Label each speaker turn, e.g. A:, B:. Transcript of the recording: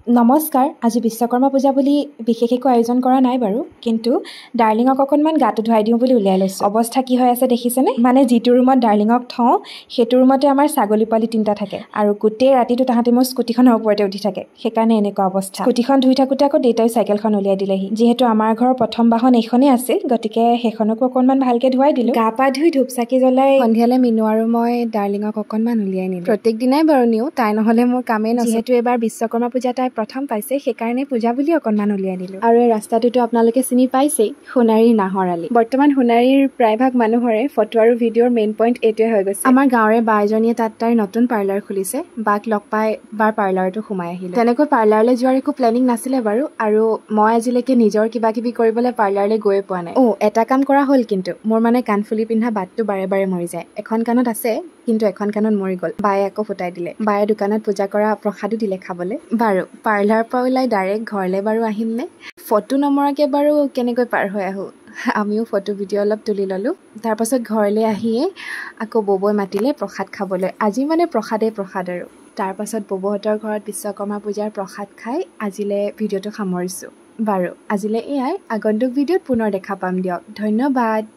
A: নমস্কাৰ আজি বিশ্বকৰ্মা পূজা বুলি বিশেষ একো আয়োজন কৰা নাই বাৰু কিন্তু ডাৰ্লিঙক অকণমান গাটো ধুৱাই দিওঁ বুলি উলিয়াই লৈছোঁ অৱস্থা কি হৈ আছে দেখিছেনে মানে যিটো ৰুমত ডাৰ্লিঙক থওঁ সেইটো ৰুমতে আমাৰ ছাগলী পোৱালি তিনিটা থাকে আৰু গোটেই ৰাতিটো তাহাঁতি মোৰ স্কুটিখনৰ ওপৰতে উঠি থাকে সেইকাৰণে এনেকুৱা অৱস্থা স্কুটিখন ধুই থাকোঁতে আকৌ দেউতাই চাইকেলখন উলিয়াই দিলেহি যিহেতু আমাৰ ঘৰৰ প্ৰথম বাহন এইখনেই আছিল গতিকে সেইখনকো অকণমান ভালকৈ ধুৱাই দিলোঁ গা পা ধুই ধূপ চাকি জ্বলাই সন্ধিয়ালৈ মিনু আৰু মই ডাৰ্লিঙক অকণমান উলিয়াই নিলোঁ প্ৰত্যেক দিনাই বাৰু নিওঁ তাই নহ'লে মোৰ কামেই নহয় যিহেতু এবাৰ বিশ্বকৰ্মা পূজা তাই প্ৰথম পাইছে সেইকাৰণে পূজা বুলি অকণমান উলিয়াই দিলোঁ আৰু এই ৰাস্তাটোতো আপোনালোকে চিনি পাইছেই সোণাৰীৰ নাহৰ আলি বৰ্তমান সোণাৰীৰ প্ৰায়ভাগ মানুহৰে ফটো আৰু ভিডিঅ'ৰ মেইন পইণ্ট এইটোৱে হৈ গৈছে আমাৰ গাঁৱৰে বা এজনীয়ে তাত তাইৰ নতুন পাৰ্লাৰ খুলিছে বাক লগ পাই বাৰ পাৰ্লাৰটো সোমাই আহিলোঁ তেনেকৈ পাৰ্লাৰলৈ যোৱাৰ একো প্লেনিং নাছিলে বাৰু আৰু মই আজিলৈকে নিজৰ কিবা কিবি কৰিবলৈ পাৰ্লাৰলৈ গৈয়ে পোৱা নাই এটা কাম কৰা হ'ল কিন্তু মোৰ মানে কাণফুলি পিন্ধা বাটটো বাৰে বাৰে মৰি যায় এখন কাণত আছে কিন্তু এখন কাণত মৰি গ'ল বায়ে আকৌ ফুটাই দিলে বায়ে দোকানত পূজা কৰা প্ৰসাদো দিলে খাবলৈ বাৰু পাৰ্লাৰ পৰা ওলাই ডাইৰেক্ট ঘৰলৈ বাৰু আহিমনে ফটো নমৰাকৈ বাৰু কেনেকৈ পাৰ হৈ আহোঁ আমিও ফটো ভিডিঅ' অলপ তুলি ল'লোঁ তাৰপাছত ঘৰলৈ আহিয়ে আকৌ ববৈ মাতিলে প্ৰসাদ খাবলৈ আজি মানে প্ৰসাদ আৰু তাৰপাছত ববহঁতৰ ঘৰত বিশ্বকৰ্মা পূজাৰ প্ৰসাদ খাই আজিলৈ ভিডিঅ'টো সামৰিছোঁ বাৰু আজিলৈ এয়াই আগন্তুক ভিডিঅ'ত পুনৰ দেখা পাম দিয়ক ধন্যবাদ